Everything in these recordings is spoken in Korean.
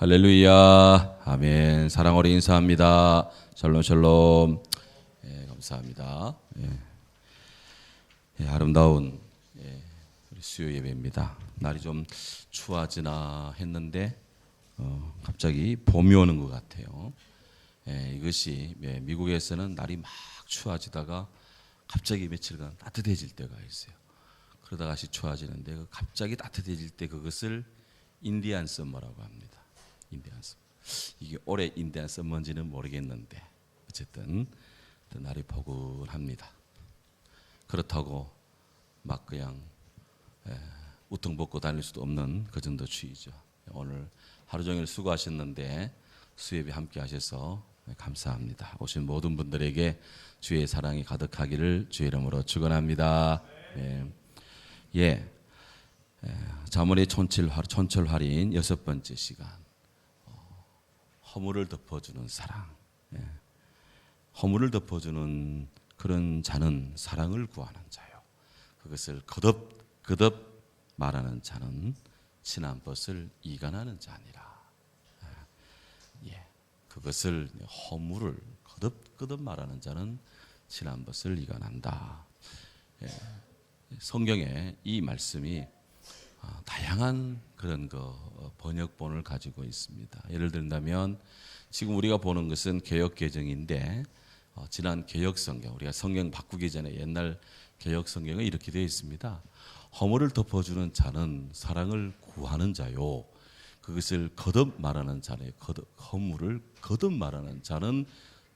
할렐루야, 아멘. 사랑 어리 인사합니다. 샬롬 샬롬. 감사합니다. 아름다운 우리 수요 예배입니다. 날이 좀 추워지나 했는데 갑자기 봄이 오는 것 같아요. 이것이 미국에서는 날이 막 추워지다가 갑자기 며칠간 따뜻해질 때가 있어요. 그러다가 다시 추워지는데 갑자기 따뜻해질 때 그것을 인디안 서머라고 합니다. 인디안 서머. 이게 올해 인디안 서머인지는 모르겠는데 어쨌든 날이 포근합니다. 그렇다고 막 그냥 우통 벗고 다닐 수도 없는 그 정도 추위죠. 오늘 하루 종일 수고하셨는데 수예배 함께 하셔서 감사합니다. 오신 모든 분들에게 주의 사랑이 가득하기를 주의 이름으로 축원합니다. 자문의 촌철할인 여섯 번째 시간. 허물을 덮어주는 사랑. 허물을 덮어주는 그런 자는 사랑을 구하는 자요. 그것을 거듭 말하는 자는 친한 벗을 이간하는 자니라. 그것을 허물을 거듭 말하는 자는 친한 벗을 이간한다. 성경에 이 말씀이 다양한 그런 번역본을 가지고 있습니다. 예를 들면 지금 우리가 보는 것은 개역 개정인데 지난 개역 성경, 우리가 성경 바꾸기 전에 옛날 개역 성경에 이렇게 되어 있습니다. 허물을 덮어주는 자는 사랑을 구하는 자요. 그것을 거듭 말하는 자네. 허물을 거듭 말하는 자는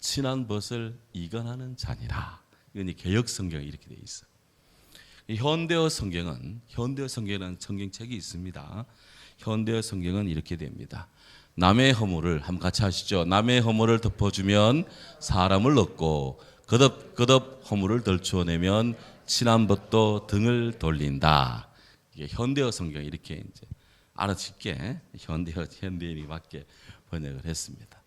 친한 벗을 이간하는 자니라. 이건 개역 성경에 이렇게 되어 있어요. 현대어 성경에는 성경책이 있습니다. 현대어 성경은 이렇게 됩니다. 남의 허물을 한번 같이 하시죠. 남의 허물을 덮어주면 사람을 얻고 거듭 허물을 덜추어내면 친한 벗도 등을 돌린다. 이게 현대어 성경 이렇게 이제 알아듣게 현대인이 맞게 번역을 했습니다.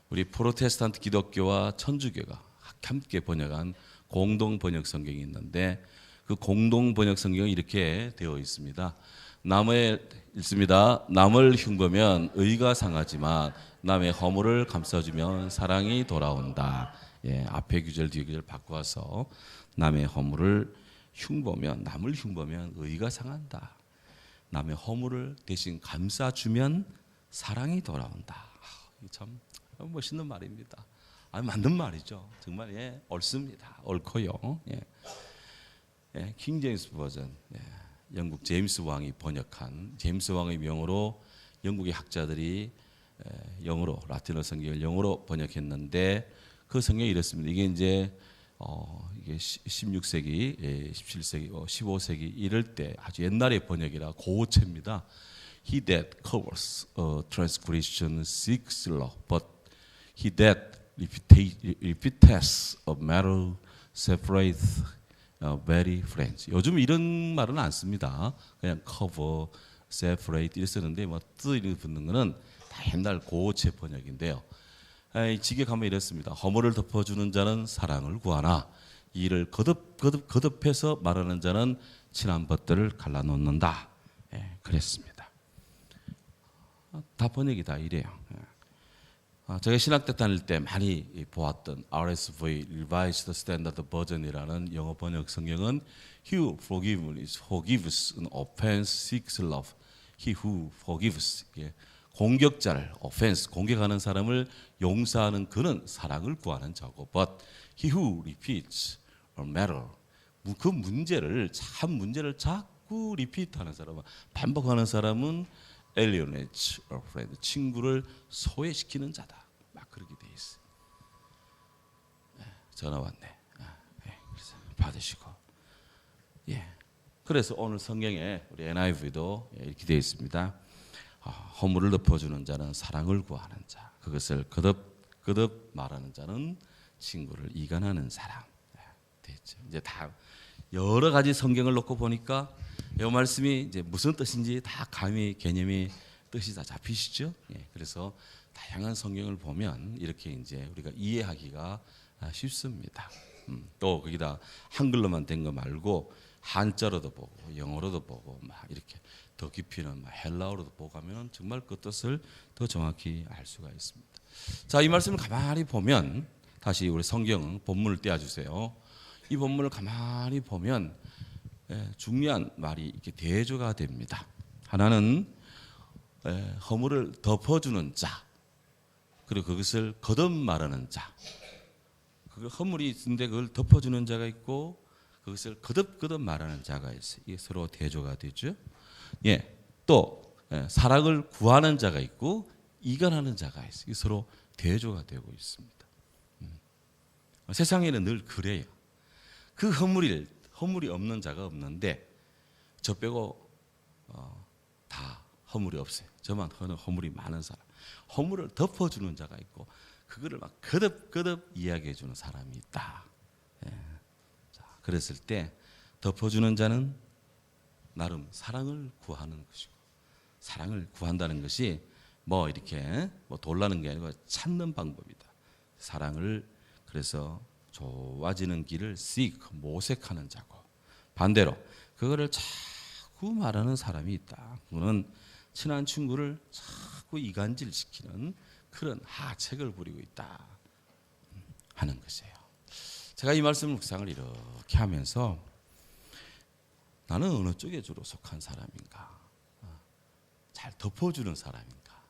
우리 프로테스탄트 기독교와 천주교가 함께 번역한 공동 번역 성경이 있는데 그 공동 번역 성경은 이렇게 되어 있습니다. 남을 흉보면 의가 상하지만 남의 허물을 감싸주면 사랑이 돌아온다. 앞에 구절 뒤에 구절 바꿔서 남의 허물을 남을 흉보면 의가 상한다. 남의 허물을 대신 감싸주면 사랑이 돌아온다. 참 멋있는 말입니다. 맞는 말이죠. 정말 옳습니다. 옳고요. 킹 제임스 버전, 영국 제임스 왕이 번역한 제임스 왕의 명으로 영국의 학자들이 영어로 라틴어 성경을 영어로 번역했는데 그 성경이 이렇습니다. 이게 이제 이게 16세기, 17세기, 15세기 이럴 때 아주 옛날의 번역이라 고어체입니다. He that covers a transgression seeks love, but he that repeateth a matter separates very friends. 요즘 이런 말은 안 씁니다. 그냥 cover, separate 이렇게 쓰는데 이렇게 붙는 거는 다 옛날 고어체 번역인데요. 직역하면 이렇습니다. 허물을 덮어주는 자는 사랑을 구하나 이를 거듭해서 말하는 자는 친한 벗들을 갈라놓는다. 그랬습니다. 다 번역이 다 이래요. 제가 신학대 다닐 때 많이 보았던 RSV Revised Standard Version이라는 영어 번역 성경은 He who forgives an offense seeks love. He who forgives 공격자를 offense 공격하는 사람을 용서하는 그는 사랑을 구하는 자고 but he who repeats a matter 그 문제를 자꾸 리피트하는 사람은 반복하는 사람은 alienates a friend 친구를 소외시키는 자다. 막 그렇게 돼 있어요. 전화 왔네. 그래서 받으시고. 그래서 오늘 성경에 우리 NIV도 이렇게 되어 있습니다. 허물을 덮어주는 자는 사랑을 구하는 자. 그것을 거듭 말하는 자는 친구를 이간하는 사람. 됐죠. 이제 다 여러 가지 성경을 놓고 보니까 이 말씀이 이제 무슨 뜻인지 다 감이 개념이 뜻이 다 잡히시죠? 그래서 다양한 성경을 보면 이렇게 이제 우리가 이해하기가 쉽습니다. 또 거기다 한글로만 된 거 말고 한자로도 보고 영어로도 보고 막 이렇게 더 깊이는 헬라어로도 보고 하면 정말 그 뜻을 더 정확히 알 수가 있습니다. 자, 이 말씀을 가만히 보면 다시 우리 성경 본문을 떼어주세요. 이 본문을 가만히 보면 중요한 말이 이렇게 대조가 됩니다. 하나는 허물을 덮어주는 자, 그리고 그것을 거듭 말하는 자. 그 허물이 있는데 그걸 덮어주는 자가 있고 그것을 거듭 말하는 자가 있어요. 이게 서로 대조가 되죠. 또 사랑을 구하는 자가 있고 이간하는 자가 있어요. 이게 서로 대조가 되고 있습니다. 세상에는 늘 그래요. 그 허물이 없는 자가 없는데 저 빼고 다 허물이 없어요. 저만 허물이 많은 사람. 허물을 덮어주는 자가 있고 그거를 막 거듭 이야기해 주는 사람이 있다. 자, 그랬을 때 덮어주는 자는 나름 사랑을 구하는 것이고 사랑을 구한다는 것이 이렇게 돌라는 게 아니고 찾는 방법이다. 사랑을 그래서 좋아지는 길을 모색하는 자고 반대로 그거를 자꾸 말하는 사람이 있다. 그거는 친한 친구를 자꾸 이간질시키는 그런 하책을 부리고 있다 하는 것이에요. 제가 이 말씀 묵상을 이렇게 하면서 나는 어느 쪽에 주로 속한 사람인가? 잘 덮어주는 사람인가?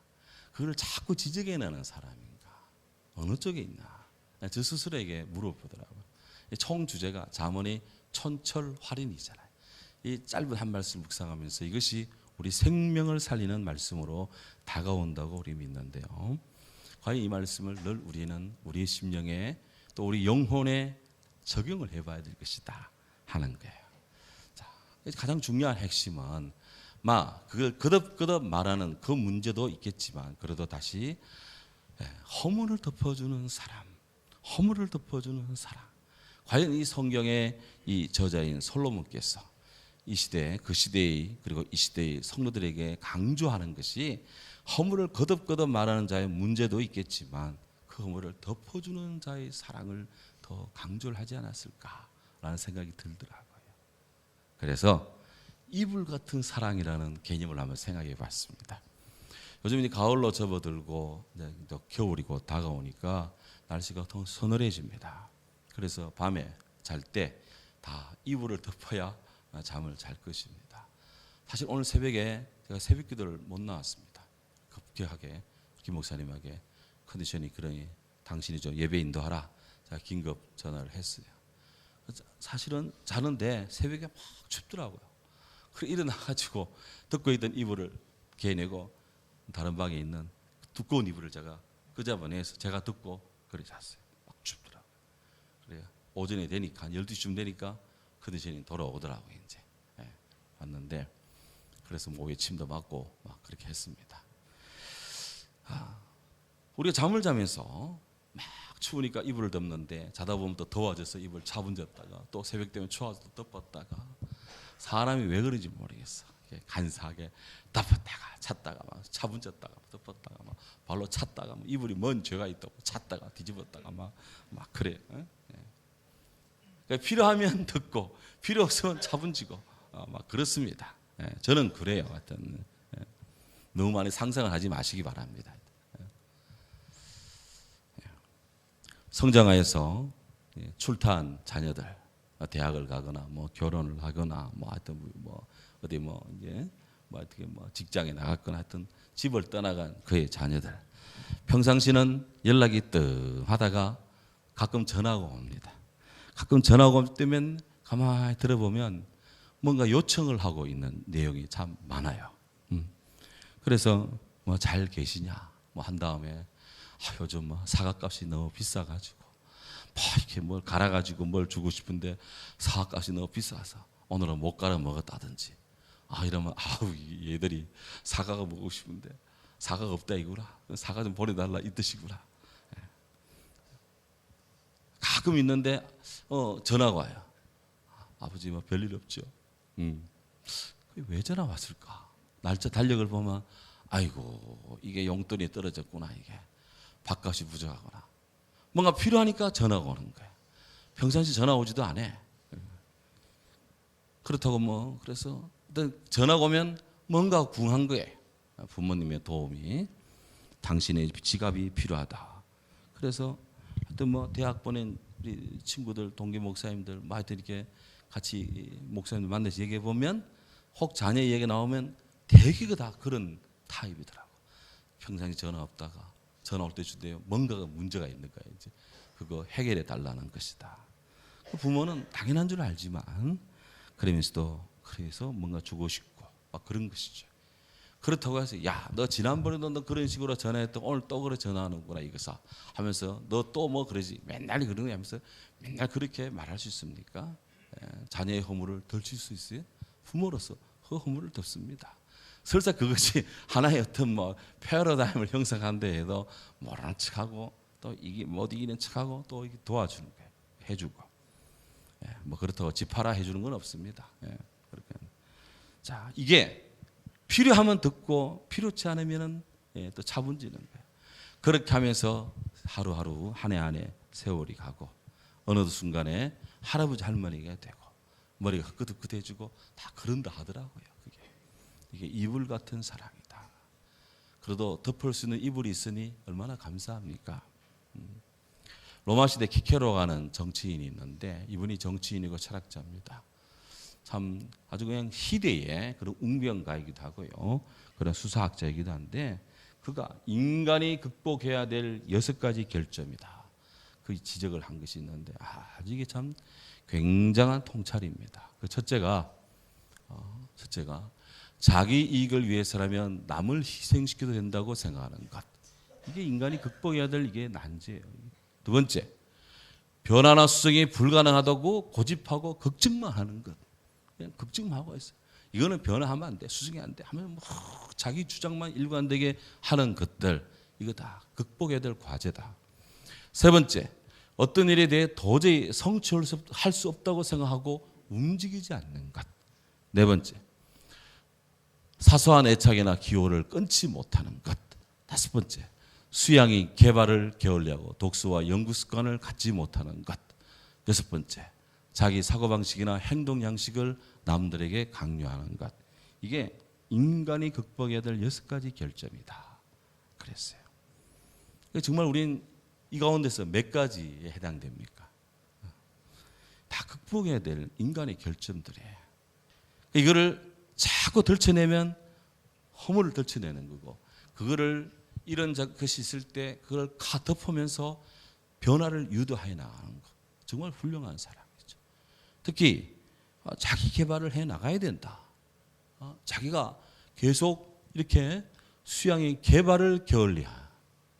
그걸 자꾸 지적해내는 사람인가? 어느 쪽에 있나? 저 스스로에게 물어보더라고요. 총 주제가 잠언의 촌철활인이잖아요. 이 짧은 한 말씀 묵상하면서 이것이 우리 생명을 살리는 말씀으로 다가온다고 우리 믿는데요. 과연 이 말씀을 늘 우리는 우리 심령에 또 우리 영혼에 적용을 해봐야 될 것이다 하는 거예요. 자, 가장 중요한 핵심은 그걸 거듭 말하는 그 문제도 있겠지만 그래도 다시 허물을 덮어주는 사람, 허물을 덮어주는 사람. 과연 이 성경의 이 저자인 솔로몬께서 이 시대, 그 시대의 그리고 이 시대의 성도들에게 강조하는 것이 허물을 거듭 말하는 자의 문제도 있겠지만 그 허물을 덮어주는 자의 사랑을 더 강조를 하지 않았을까라는 생각이 들더라고요. 그래서 이불 같은 사랑이라는 개념을 한번 생각해 봤습니다. 요즘 가을로 접어들고 또 겨울이고 다가오니까 날씨가 더 서늘해집니다. 그래서 밤에 잘 때 다 이불을 덮어야 잠을 잘 것입니다. 사실 오늘 새벽에 제가 새벽 기도를 못 나왔습니다. 급격하게 김 목사님에게 컨디션이 그러니 당신이 좀 예배 인도하라. 제가 긴급 전화를 했어요. 사실은 자는데 새벽에 막 춥더라고요. 그래서 일어나가지고 덮고 있던 이불을 개내고 다른 방에 있는 두꺼운 이불을 제가 끄집어내서 제가 덮고 그래 잤어요. 막 춥더라고요. 그래요. 오전에 되니까 12시쯤 되니까 컨디션이 돌아오더라고요. 이제 왔는데 그래서 목에 침도 맞고 막 그렇게 했습니다. 우리가 잠을 자면서 막 추우니까 이불을 덮는데 자다 보면 또 더워져서 이불 차분졌다가 또 새벽 되면 추워서 또 덮었다가 사람이 왜 그런지 모르겠어. 간사하게 덮었다가 찼다가 막 차분졌다가 덮었다가 막 발로 찼다가 이불이 뭔 죄가 있다고 찼다가 뒤집었다가 막 그래. 그러니까 필요하면 덮고 필요 없으면 차분지고 막 그렇습니다. 저는 그래요. 하여튼 너무 많이 상상을 하지 마시기 바랍니다. 성장하여서 출타한 자녀들 대학을 가거나 결혼을 하거나 하여튼 어디 어떻게 직장에 나갔거나 하여튼 집을 떠나간 그의 자녀들 평상시는 연락이 뜸하다가 가끔 전화가 옵니다. 가끔 전화가 올 때면 가만히 들어보면 뭔가 요청을 하고 있는 내용이 참 많아요. 그래서 잘 계시냐 한 다음에 요즘 사과값이 너무 비싸가지고 이렇게 뭘 갈아가지고 뭘 주고 싶은데 사과값이 너무 비싸서 오늘은 못 갈아 먹었다든지 이러면 얘들이 사과가 먹고 싶은데 사과가 없다 이거라 사과 좀 보내달라 이 뜻이구나. 가끔 있는데 전화가 와요. 아버지 별일 없죠. 왜 전화 왔을까? 날짜 달력을 보면 아이고 이게 용돈이 떨어졌구나 이게 밥값이 부족하구나 뭔가 필요하니까 전화가 오는 거예요. 평상시 전화 오지도 않아. 그렇다고 그래서 전화가 오면 뭔가 궁한 거예요. 부모님의 도움이. 당신의 지갑이 필요하다. 그래서 하여튼 뭐 대학 보낸 우리 친구들, 동기 목사님들, 뭐 하여튼 이렇게 같이 목사님들 만나서 얘기해 보면 혹 자녀 얘기 나오면 대개가 다 그런 타입이더라고. 평상시 전화 없다가 전화 올 때 주대요. 뭔가가 문제가 있는 거야. 이제 그거 해결해 달라는 것이다. 부모는 당연한 줄 알지만 그러면서도 그래서 뭔가 주고 싶고 막 그런 것이죠. 그렇다고 해서 야, 너 지난번에도 너 그런 식으로 전화했던 오늘 또 그래 전화하는구나 이거사 하면서 너 또 뭐 그러지 맨날 그런 거 하면서 맨날 그렇게 말할 수 있습니까? 자녀의 허물을 덜칠 수 있어요? 부모로서 그 허물을 덮습니다. 설사 그것이 하나의 어떤 뭐 패러다임을 형성한다 해도 모르는 척하고 또 이게 못 이기는 척하고 또 도와주는 거예요. 해주고 뭐 그렇다고 집하라 해주는 건 없습니다. 그렇게 자 이게 필요하면 듣고 필요치 않으면은 또 차분지는 거예요. 그렇게 하면서 하루하루 한 해 한 해 세월이 가고 어느 순간에 할아버지 할머니가 되고 머리가 끄덕끄덕해지고 다 그런다 하더라고요. 이게 이불 같은 사랑이다. 그래도 덮을 수 있는 이불이 있으니 얼마나 감사합니까? 로마 시대 키케로가는 정치인이 있는데 이분이 정치인이고 철학자입니다. 참 아주 그냥 시대의 그런 웅변가이기도 하고요. 그런 수사학자이기도 한데 그가 인간이 극복해야 될 6가지 결점이다. 그 지적을 한 것이 있는데 아주 이게 참 굉장한 통찰입니다. 그 첫째가 자기 이익을 위해서라면 남을 희생시켜도 된다고 생각하는 것. 이게 인간이 극복해야 될 이게 난제예요. 두 번째, 변화나 수정이 불가능하다고 고집하고 걱정만 하는 것. 그냥 걱정만 하고 있어요. 이거는 변화하면 안 돼, 수정이 안 돼 하면 뭐 자기 주장만 일관되게 하는 것들, 이거 다 극복해야 될 과제다. 세 번째, 어떤 일에 대해 도저히 성취할 수 없다고 생각하고 움직이지 않는 것. 네 번째, 사소한 애착이나 기호를 끊지 못하는 것. 다섯 번째, 수양이 개발을 게을리하고 독서와 연구 습관을 갖지 못하는 것. 여섯 번째, 자기 사고방식이나 행동 양식을 남들에게 강요하는 것. 이게 인간이 극복해야 될 6가지 결점이다. 그랬어요. 정말 우린 이 가운데서 몇 가지에 해당됩니까? 다 극복해야 될 인간의 결점들이에요. 이거를 자꾸 덜쳐내면 허물을 덜쳐내는 거고, 그거를 이런 것이 있을 때 그걸 덮으면서 변화를 유도해 나가는 거. 정말 훌륭한 사람이죠. 특히 자기 개발을 해 나가야 된다. 자기가 계속 이렇게 수양의 개발을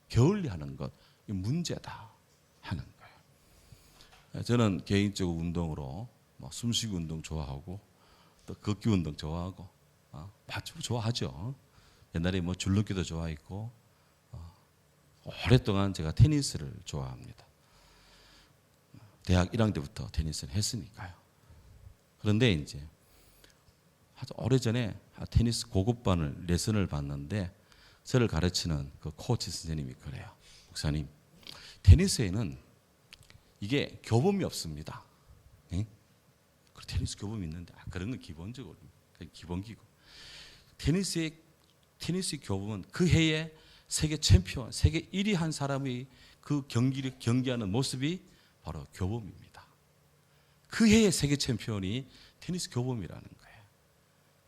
게을리하는 것, 이 문제다 하는 거예요. 저는 개인적으로 운동으로 숨쉬기 운동 좋아하고 또 걷기 운동 좋아하고 맞춤 좋아하죠. 옛날에 줄넘기도 좋아했고 오랫동안 제가 테니스를 좋아합니다. 대학 1학년 때부터 테니스를 했으니까요. 그런데 이제 아주 오래전에 테니스 고급반을 레슨을 받는데 저를 가르치는 그 코치 선생님이 그래요. 목사님, 테니스에는 이게 교범이 없습니다. 네? 테니스 교범이 있는데 그런 건 기본적으로 기본기고 테니스 교범은 그 해에 세계 챔피언, 세계 1위 한 사람이 그 경기를 경기하는 모습이 바로 교범입니다. 그 해의 세계 챔피언이 테니스 교범이라는 거예요.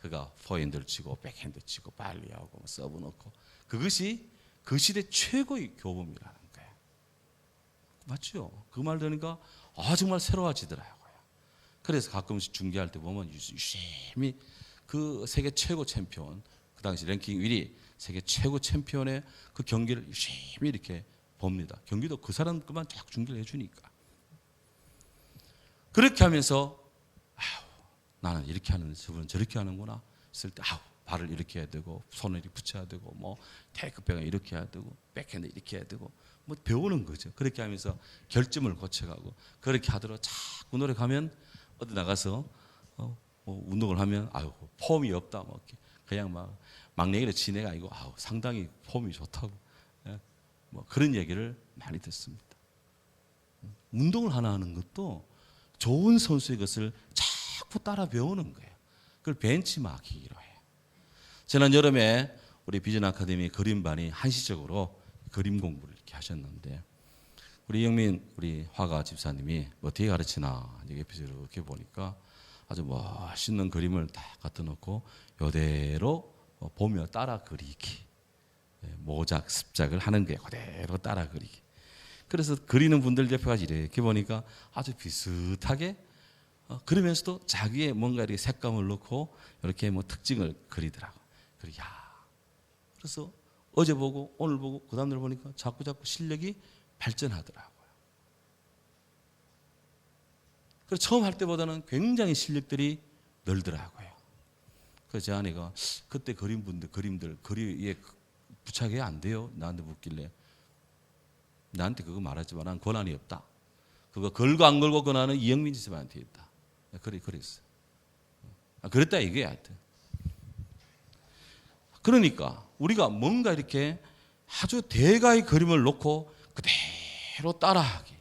그가 포핸드를 치고 백핸드 치고 발리하고 서브 넣고 그것이 그 시대 최고의 교범이라는 거예요. 맞죠? 그 말 들으니까 정말 새로워지더라고요. 그래서 가끔씩 중계할 때 보면 유심히 그 세계 최고 챔피언, 그 당시 랭킹 1위 세계 최고 챔피언의 그 경기를 유심히 이렇게 봅니다. 경기도 그 사람 것만 쫙 중계를 해주니까. 그렇게 하면서 나는 이렇게 하는데 저분은 저렇게 하는구나 했을 때 발을 이렇게 해야 되고 손을 이렇게 붙여야 되고 테이크백을 이렇게 해야 되고 백핸드 이렇게 해야 되고 배우는 거죠. 그렇게 하면서 결점을 고쳐가고 그렇게 하도록 자꾸 노력하면 어디 나가서 운동을 하면 폼이 없다 그냥 막내기를 치네가 아니고 상당히 폼이 좋다고 그런 얘기를 많이 듣습니다. 운동을 하나 하는 것도 좋은 선수의 것을 자꾸 따라 배우는 거예요. 그걸 벤치마킹이라고 해요. 지난 여름에 우리 비전 아카데미 그림반이 한시적으로 그림 공부를 이렇게 하셨는데 우리 영민 우리 화가 집사님이 어떻게 가르치나 옆에서 이렇게 보니까 아주 멋있는 그림을 딱 갖다 놓고 이대로 보며 따라 그리기, 모작 습작을 하는 거예요. 그대로 따라 그리기. 그래서 그리는 분들 옆에 가서 이렇게 보니까 아주 비슷하게 그러면서도 자기의 뭔가 이렇게 색감을 넣고 이렇게 뭐 특징을 그리더라고. 그래서 어제 보고 오늘 보고 그 다음날 보니까 자꾸 실력이 발전하더라고요. 그래서 처음 할 때보다는 굉장히 실력들이 늘더라고요. 그래서 제 아내가 그때 그린 분들 그림들 그리에 부착이 안 돼요. 나한테 묻길래 나한테 그거 말하지 마. 난 권한이 없다. 그거 걸고 안 걸고 권한은 이영민 지사한테 있다. 그랬어. 그랬다 이게 하여튼. 그러니까 우리가 뭔가 이렇게 아주 대가의 그림을 놓고 그대로 따라하기,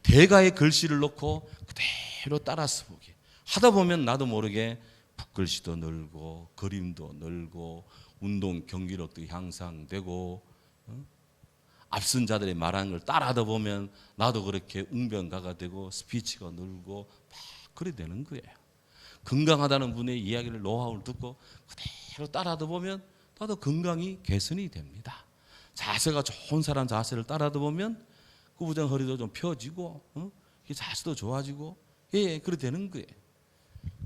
대가의 글씨를 놓고 그대로 따라 써보기 하다 보면 나도 모르게 붓글씨도 늘고 그림도 늘고 운동 경기력도 향상되고 앞선 자들이 말하는 걸 따라하다 보면 나도 그렇게 웅변가가 되고 스피치가 늘고 막 그래 되는 거예요. 건강하다는 분의 이야기를 노하우를 듣고 그대로 따라하다 보면 나도 건강이 개선이 됩니다. 자세가 좋은 사람 자세를 따라하다 보면 구부정 허리도 좀 펴지고 자세도 좋아지고 그래 되는 거예요.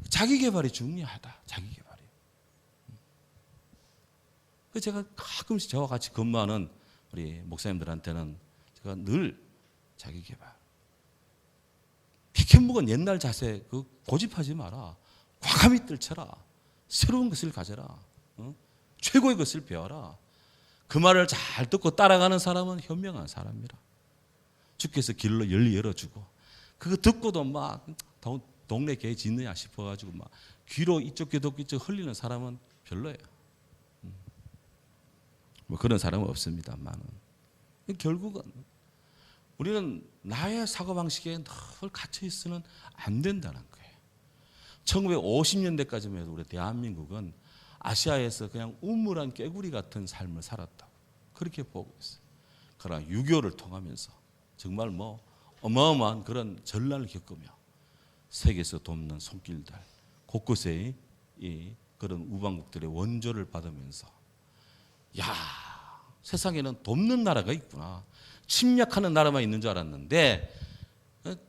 자기 개발이 중요하다. 자기 개발이. 그래서 제가 가끔씩 저와 같이 근무하는 우리 목사님들한테는 제가 늘 자기 개발. 피켓묵은 옛날 자세 그 고집하지 마라. 과감히 떨쳐라. 새로운 것을 가져라. 최고의 것을 배워라. 그 말을 잘 듣고 따라가는 사람은 현명한 사람이라. 주께서 길로 열어주고 그거 듣고도 막 동네 개 짖느냐 싶어가지고 막 귀로 이쪽 귀도 이쪽 흘리는 사람은 별로예요. 뭐 그런 사람은 없습니다만은 결국은 우리는 나의 사고방식에 늘 갇혀 있으면 안 된다는 거예요. 1950년대까지만 해도 우리 대한민국은 아시아에서 그냥 우물한 깨구리 같은 삶을 살았다고 그렇게 보고 있어요. 그러나 6.25를 통하면서 정말 뭐 어마어마한 그런 전란을 겪으며 세계에서 돕는 손길들 곳곳에 이 그런 우방국들의 원조를 받으면서 야 세상에는 돕는 나라가 있구나. 침략하는 나라만 있는 줄 알았는데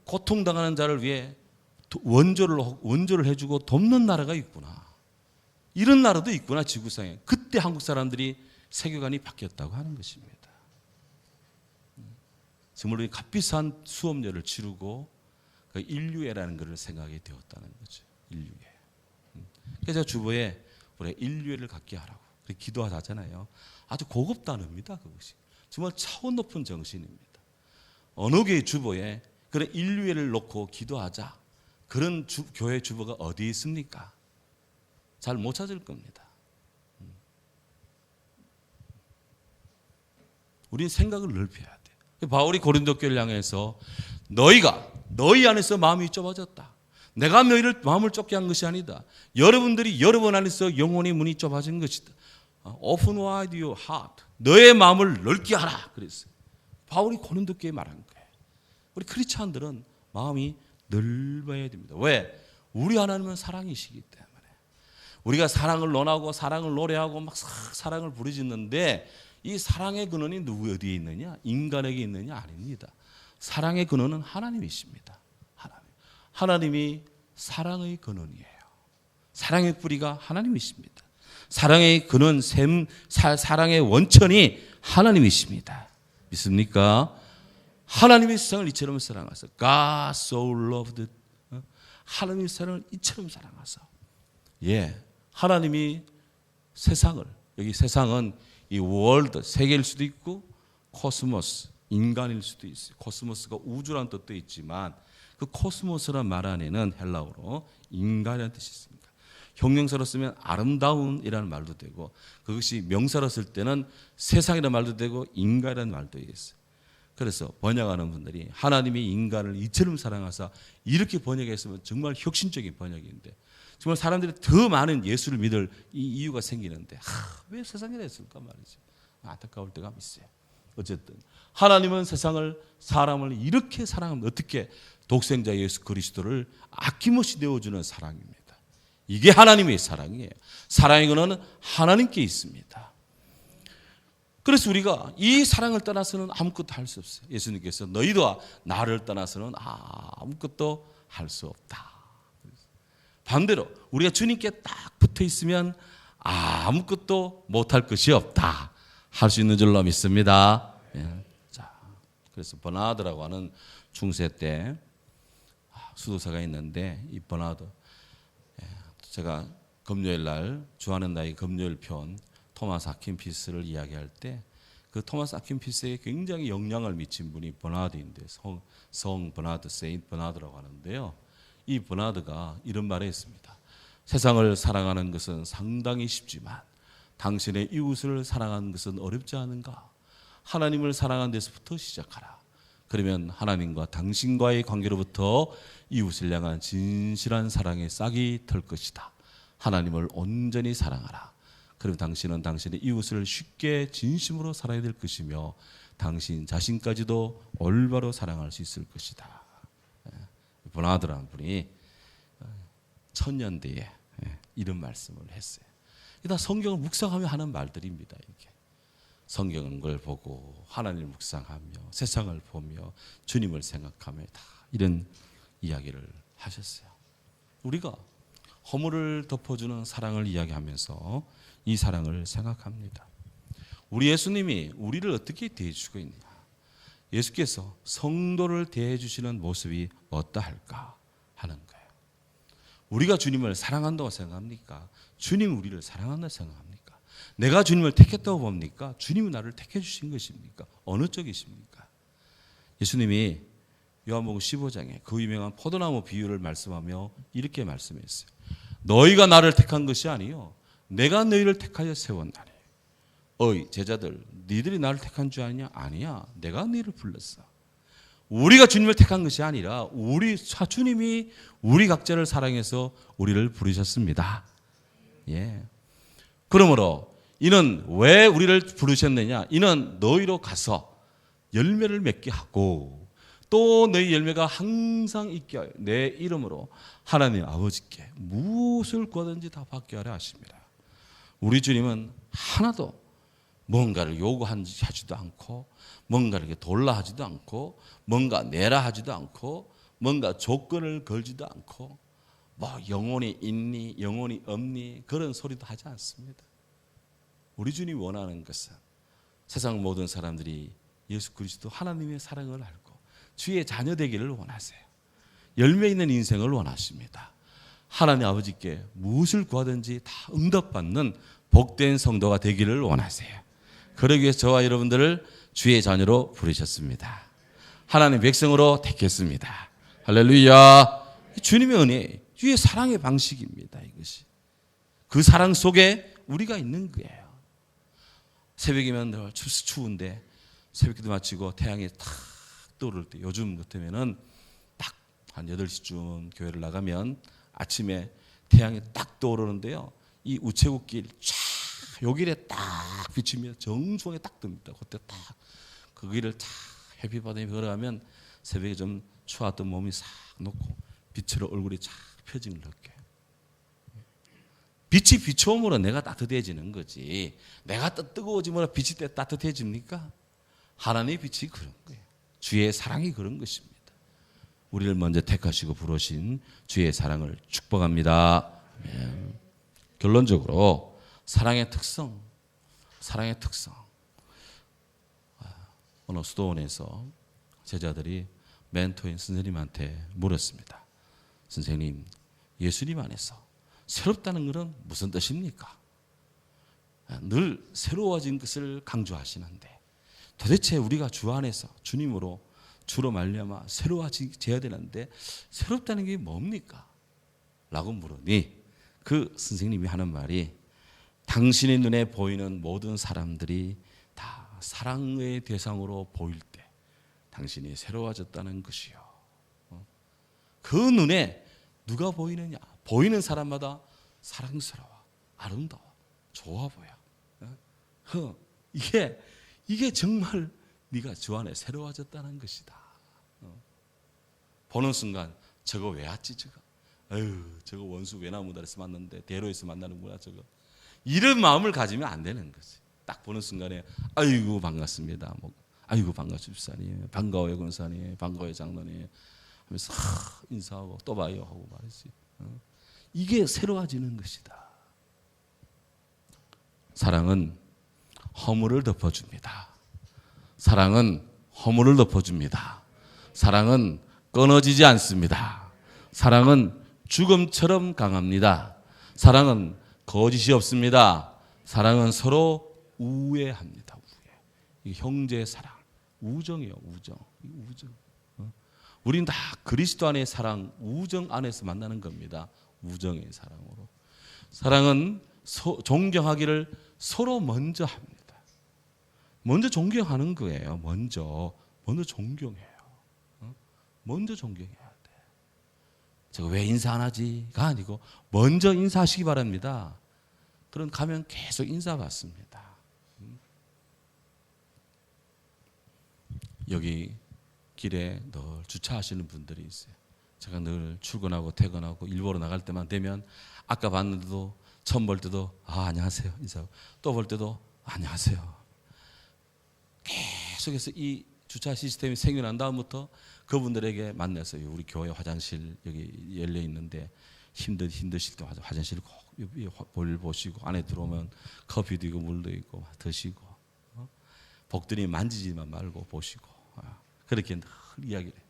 고통당하는 자를 위해 원조를 해주고 돕는 나라가 있구나. 이런 나라도 있구나 지구상에. 그때 한국 사람들이 세계관이 바뀌었다고 하는 것입니다. 정말 우리 값비싼 수업료를 치르고 그 인류애라는 것을 생각하게 되었다는 거죠. 인류애. 그래서 주보에 우리 인류애를 갖게 하라고 기도하잖아요. 아주 고급 단어입니다. 그것이 정말 차원 높은 정신입니다. 어느 교회 주보에 그런 인류애를 놓고 기도하자. 그런 교회 주보가 어디 있습니까? 잘 못 찾을 겁니다. 우리는 생각을 넓혀야 돼. 바울이 고린도 교회를 향해서 너희 안에서 마음이 좁아졌다. 내가 너희를 마음을 좁게 한 것이 아니다. 여러분들이 여러분 안에서 영혼의 문이 좁아진 것이다. Open wide your heart. 너의 마음을 넓게 하라. 그랬어요. 바울이 고린도 교회에 말한 거예요. 우리 크리스찬들은 마음이 넓어야 됩니다. 왜? 우리 하나님은 사랑이시기 때문에. 우리가 사랑을 논하고 사랑을 노래하고 막 사랑을 부르짖는데 이 사랑의 근원이 누구 어디에 있느냐? 인간에게 있느냐? 아닙니다. 사랑의 근원은 하나님이십니다. 하나님이 사랑의 근원이에요. 사랑의 뿌리가 하나님이십니다. 사랑의 근원, 사랑의 원천이 하나님이십니다. 믿습니까? 하나님의 세상을 이처럼 사랑하사 God so loved 하나님의 세상을 이처럼 사랑하사 하나님이 세상을 여기 세상은 이 월드 세계일 수도 있고 코스모스 인간일 수도 있어요. 코스모스가 우주라는 뜻도 있지만 그 코스모스란 말 안에는 헬라어로 인간이라는 뜻이 있습니다. 형용사로 쓰면 아름다운이라는 말도 되고 그것이 명사로 쓸 때는 세상이라는 말도 되고 인간이라는 말도 있어요. 그래서 번역하는 분들이 하나님이 인간을 이처럼 사랑하사 이렇게 번역했으면 정말 혁신적인 번역인데 정말 사람들이 더 많은 예수를 믿을 이 이유가 생기는데 왜 세상에 됐을까 말이죠. 안타까울 때가 있어요. 어쨌든 하나님은 사람을 이렇게 사랑하면 어떻게 독생자 예수 그리스도를 아낌없이 내어주는 사랑입니다. 이게 하나님의 사랑이에요. 사랑의 근원은 하나님께 있습니다. 그래서 우리가 이 사랑을 떠나서는 아무것도 할 수 없어요. 예수님께서 너희도 나를 떠나서는 아무것도 할 수 없다. 반대로 우리가 주님께 딱 붙어 있으면 아무것도 못할 것이 없다. 할 수 있는 줄로 믿습니다. 예. 자, 그래서 버나드라고 하는 중세 때 수도사가 있는데 이 버나드, 제가 금요일 날 주하는 나의 금요일 편 토마스 아킨피스를 이야기할 때 그 토마스 아킨피스에 굉장히 영향을 미친 분이 버나드인데 성 버나드, 세인트 버나드라고 하는데요. 이 버나드가 이런 말을 했습니다. 세상을 사랑하는 것은 상당히 쉽지만 당신의 이웃을 사랑하는 것은 어렵지 않은가? 하나님을 사랑하는 데서부터 시작하라. 그러면 하나님과 당신과의 관계로부터 이웃을 향한 진실한 사랑의 싹이 털 것이다. 하나님을 온전히 사랑하라. 그럼 당신은 당신의 이웃을 쉽게 진심으로 살아야 될 것이며 당신 자신까지도 올바로 사랑할 수 있을 것이다. 버나드라는 분이 천년대에 이런 말씀을 했어요. 다 성경을 묵상하며 하는 말들입니다. 이게 성경을 보고 하나님을 묵상하며 세상을 보며 주님을 생각하며 다 이런 이야기를 하셨어요. 우리가 허물을 덮어주는 사랑을 이야기하면서 이 사랑을 생각합니다. 우리 예수님이 우리를 어떻게 대해주고 있냐? 예수께서 성도를 대해주시는 모습이 어떠할까 하는 거예요. 우리가 주님을 사랑한다고 생각합니까? 주님 우리를 사랑한다고 생각합니까? 내가 주님을 택했다고 봅니까? 주님이 나를 택해 주신 것입니까? 어느 쪽이십니까? 예수님이 요한복음 15장에 그 유명한 포도나무 비유를 말씀하며 이렇게 말씀했어요. 너희가 나를 택한 것이 아니요 내가 너희를 택하여 세웠나니. 어이 제자들 너희들이 나를 택한 줄 아니냐? 아니야. 내가 너희를 불렀어. 우리가 주님을 택한 것이 아니라 우리 주님이 우리 각자를 사랑해서 우리를 부르셨습니다. 예. 그러므로 이는 왜 우리를 부르셨느냐? 이는 너희로 가서 열매를 맺게 하고 또 너희 열매가 항상 있게 하여 내 이름으로 하나님 아버지께 무엇을 구하든지 다 받게 하려 하십니다. 우리 주님은 하나도 뭔가를 요구하지도 않고 뭔가를 이렇게 돌라 하지도 않고 뭔가 내라 하지도 않고 뭔가 조건을 걸지도 않고 뭐 영혼이 있니 영혼이 없니 그런 소리도 하지 않습니다. 우리 주님이 원하는 것은 세상 모든 사람들이 예수 그리스도 하나님의 사랑을 알고 주의 자녀 되기를 원하세요. 열매 있는 인생을 원하십니다. 하나님 아버지께 무엇을 구하든지 다 응답받는 복된 성도가 되기를 원하세요. 그러기 위해서 저와 여러분들을 주의 자녀로 부르셨습니다. 하나님 백성으로 택했습니다. 할렐루야. 주님의 은혜, 주의 사랑의 방식입니다. 이것이 그 사랑 속에 우리가 있는 거예요. 새벽이면 추운데 새벽기도 마치고 태양이 탁 떠오를 때 요즘 같으면은 딱 한 8시쯤 교회를 나가면 아침에 태양이 딱 떠오르는데요. 이 우체국길 쫙 요 길에 딱 비치면 정중하게 딱 뜹니다. 그때 딱 그 길을 딱 햇빛 받으며 걸어가면 새벽에 좀 추웠던 몸이 싹 녹고 빛으로 얼굴이 쫙 펴진 걸 느껴요. 빛이 비추음으로 내가 따뜻해지는 거지. 내가 뜨거워지면 빛이 따뜻해집니까? 하나님의 빛이 그런 거예요. 주의 사랑이 그런 것입니다. 우리를 먼저 택하시고 부르신 주의 사랑을 축복합니다. 네. 결론적으로 사랑의 특성. 어느 수도원에서 제자들이 멘토인 선생님한테 물었습니다. 선생님, 예수님 안에서 새롭다는 것은 무슨 뜻입니까? 늘 새로워진 것을 강조하시는데 도대체 우리가 주 안에서 주님으로 주로 말미암아 새로워져야 되는데 새롭다는 게 뭡니까? 라고 물으니 그 선생님이 하는 말이 당신의 눈에 보이는 모든 사람들이 다 사랑의 대상으로 보일 때 당신이 새로워졌다는 것이요. 그 눈에 누가 보이느냐? 보이는 사람마다 사랑스러워, 아름다워, 좋아 보여. 이게 정말 네가 주 안에 새로워졌다는 것이다. 보는 순간 저거 왜 왔지 저거? 저거 원수 외나무다리에서 만났는데 대로에서 만나는구나 저거. 이런 마음을 가지면 안 되는 거지. 딱 보는 순간에 아이고 반갑습니다. 아이고 반갑습니다. 반가워요 권사님, 반가워요 장로님 하면서 인사하고 또 봐요 하고 말이지. 이게 새로워지는 것이다. 사랑은 허물을 덮어줍니다. 사랑은 허물을 덮어줍니다. 사랑은 끊어지지 않습니다. 사랑은 죽음처럼 강합니다. 사랑은 거짓이 없습니다. 사랑은 서로 우애합니다. 우애. 이게 형제의 사랑, 우정이에요. 우정. 우리는 다 그리스도 안의 사랑, 우정 안에서 만나는 겁니다. 우정의 사랑으로. 사랑은 존경하기를 서로 먼저 합니다. 먼저 존경하는 거예요. 먼저 존경해요. 먼저 존경해야 돼. 저거 왜 인사 안 하지가 아니고 먼저 인사하시기 바랍니다. 그럼 가면 계속 인사받습니다. 여기 길에 늘 주차하시는 분들이 있어요. 제가 늘 출근하고 퇴근하고 일 보러 나갈 때만 되면 아까 봤는데도 처음 볼 때도 안녕하세요 인사하고 또 볼 때도 안녕하세요. 계속해서 이 주차 시스템이 생겨난 다음부터 그분들에게 만나서 우리 교회 화장실 여기 열려 있는데 힘드실 때 화장실 꼭 볼 보시고 안에 들어오면 커피도 있고 물도 있고 드시고 복들이 만지지만 말고 보시고 그렇게 늘 이야기를 해요.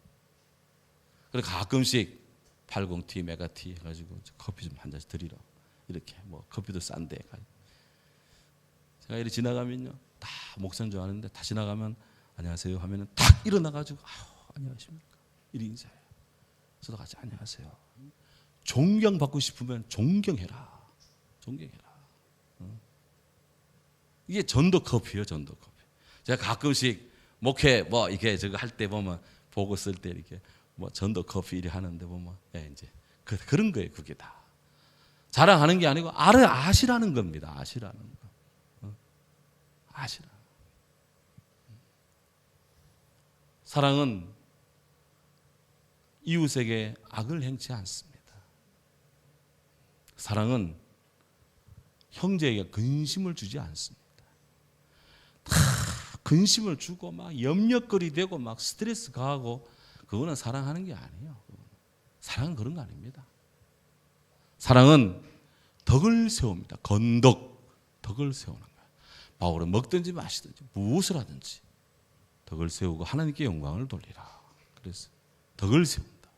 그리고 가끔씩 80T, 메가티 해가지고 커피 좀 한 잔씩 드리러 이렇게 커피도 싼데 제가 이렇게 지나가면요 다 목사님 좋아하는데 다 지나가면 안녕하세요 하면은 탁 일어나가지고 안녕하십니까 이리 인사해요. 저도 같이 안녕하세요. 존경받고 싶으면 존경해라. 이게 전도 커피예요. 전도 커피. 제가 가끔씩 목회 이렇게 저거 할 때 보면 보고 쓸 때 이렇게 전도 커피 이리 하는데 보면 이제 그런 거예요. 그게 다 자랑하는 게 아니고 아시라는 겁니다. 아시라는 거. 아시라. 사랑은 이웃에게 악을 행치 않습니다. 사랑은 형제에게 근심을 주지 않습니다. 다 근심을 주고 막 염려거리 되고 막 스트레스 가하고 그거는 사랑하는 게 아니에요. 사랑은 그런 거 아닙니다. 사랑은 덕을 세웁니다. 덕을 세우는 거예요. 바울은 먹든지 마시든지 무엇을 하든지 덕을 세우고 하나님께 영광을 돌리라. 그래서 덕을 세운다.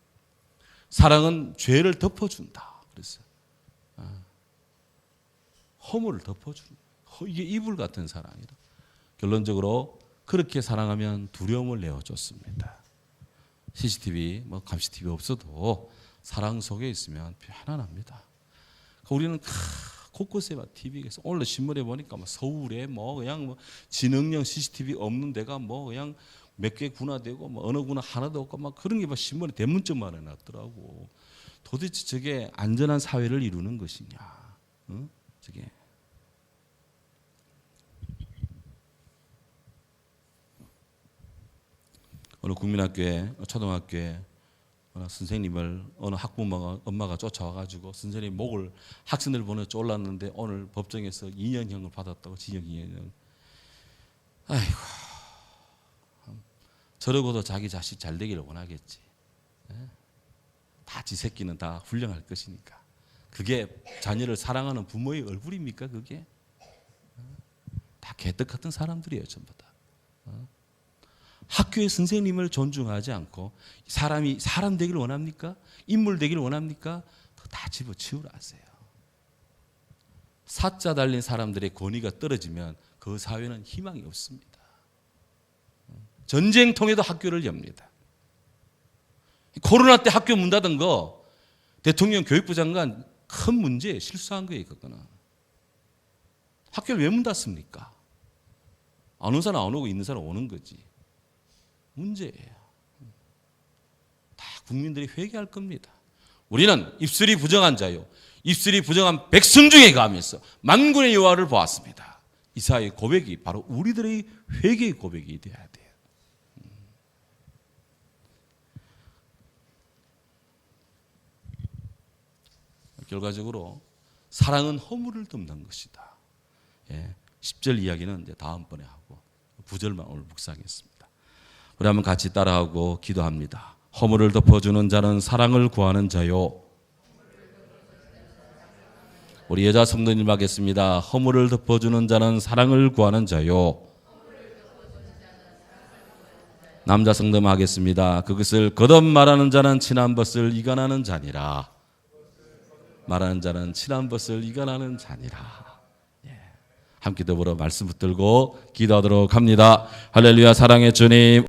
사랑은 죄를 덮어준다. 그래서 허물을 덮어주는 거예요. 이게 이불 같은 사랑이라. 결론적으로 그렇게 사랑하면 두려움을 내어줬습니다. CCTV, 감시 TV 없어도 사랑 속에 있으면 편안합니다. 우리는 곳곳에 TV가 있어. 오늘 신문에 보니까 서울에 그냥 지능형 CCTV 없는 데가 그냥 몇 개 군화되고 어느 군화 하나도 없고 그런 게 신문에 대문짝만 해놨더라고. 도대체 저게 안전한 사회를 이루는 것이냐? 응? 저게. 어느 국민학교에 초등학교에 어느 선생님을 어느 학부모가 엄마가 쫓아와가지고 선생님 목을 학생들 보내 쫄랐는데 오늘 법정에서 2년형을 받았다고 징역 2년형. 아이고 저러고도 자기 자식 잘 되기를 원하겠지. 다 지 새끼는 다 훌륭할 것이니까. 그게 자녀를 사랑하는 부모의 얼굴입니까 그게? 다 개떡 같은 사람들이에요 전부 다. 학교의 선생님을 존중하지 않고 사람이 사람 되기를 원합니까? 인물 되기를 원합니까? 다 집어치우라 하세요. 사자 달린 사람들의 권위가 떨어지면 그 사회는 희망이 없습니다. 전쟁통에도 학교를 엽니다. 코로나 때 학교 문 닫은 거 대통령 교육부 장관 큰 문제 실수한 거예요. 그거는. 학교를 왜 문 닫습니까? 안 오는 사람 안 오고 있는 사람 오는 거지. 문제예요. 다 국민들이 회개할 겁니다. 우리는 입술이 부정한 자요 입술이 부정한 백성 중에 감해서 만군의 여호와를 보았습니다. 이사야의 고백이 바로 우리들의 회개의 고백이 되어야 돼요. 결과적으로 사랑은 허물을 덮는 것이다. 10절 이야기는 이제 다음번에 하고 9절만 오늘 묵상했습니다. 우리 한번 같이 따라하고 기도합니다. 허물을 덮어주는 자는 사랑을 구하는 자요. 우리 여자 성도님 하겠습니다. 허물을 덮어주는 자는 사랑을 구하는 자요. 남자 성도님 하겠습니다. 그것을 거듭 말하는 자는 친한 벗을 이간하는 자니라. 말하는 자는 친한 벗을 이간하는 자니라. 함께 더불어 말씀 붙들고 기도하도록 합니다. 할렐루야. 사랑의 주님.